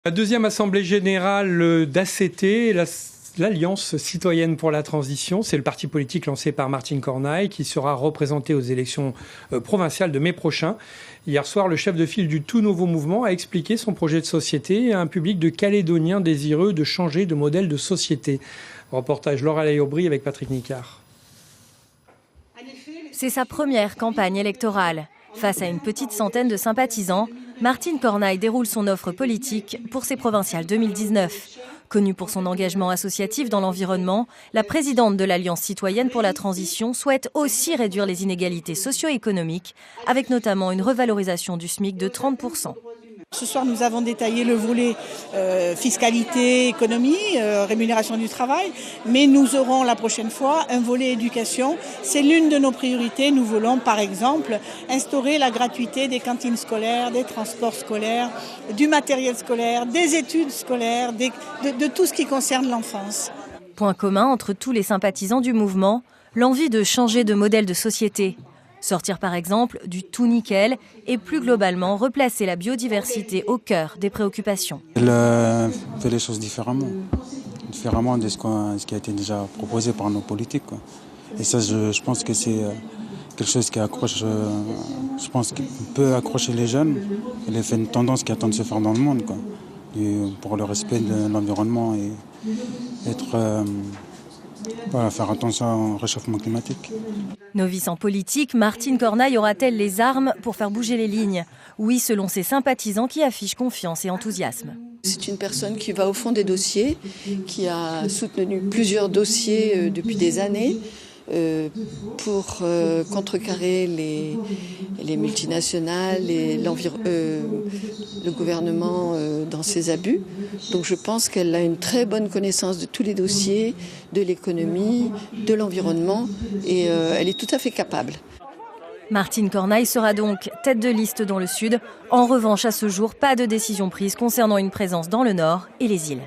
La deuxième assemblée générale d'ACT, l'Alliance citoyenne pour la transition, c'est le parti politique lancé par Martine Cornaille qui sera représenté aux élections provinciales de mai prochain. Hier soir, le chef de file du tout nouveau mouvement a expliqué son projet de société à un public de Calédoniens désireux de changer de modèle de société. Reportage Laura Aubry avec Patrick Nicard. C'est sa première campagne électorale. Face à une petite centaine de sympathisants, Martine Cornaille déroule son offre politique pour ses provinciales 2019. Connue pour son engagement associatif dans l'environnement, la présidente de l'Alliance citoyenne pour la transition souhaite aussi réduire les inégalités socio-économiques, avec notamment une revalorisation du SMIC de 30%. Ce soir, nous avons détaillé le volet fiscalité, économie, rémunération du travail, mais nous aurons la prochaine fois un volet éducation. C'est l'une de nos priorités. Nous voulons, par exemple, instaurer la gratuité des cantines scolaires, des transports scolaires, du matériel scolaire, des études scolaires, de tout ce qui concerne l'enfance. Point commun entre tous les sympathisants du mouvement, l'envie de changer de modèle de société. Sortir par exemple du tout nickel et plus globalement replacer la biodiversité au cœur des préoccupations. Elle fait les choses différemment de ce qui a été déjà proposé par nos politiques, quoi. Et ça, je pense que c'est quelque chose qui accroche, je pense qu'il peut accrocher les jeunes. Elle fait une tendance qui attend de se faire dans le monde, quoi. Et pour le respect de l'environnement et faire attention au réchauffement climatique. Novice en politique, Martine Cornaille aura-t-elle les armes pour faire bouger les lignes? Oui, selon ses sympathisants qui affichent confiance et enthousiasme. C'est une personne qui va au fond des dossiers, qui a soutenu plusieurs dossiers depuis des années pour contrecarrer les multinationales et le gouvernement dans ses abus. Donc je pense qu'elle a une très bonne connaissance de tous les dossiers, de l'économie, de l'environnement et elle est tout à fait capable. Martine Cornaille sera donc tête de liste dans le Sud. En revanche, à ce jour, pas de décision prise concernant une présence dans le Nord et les îles.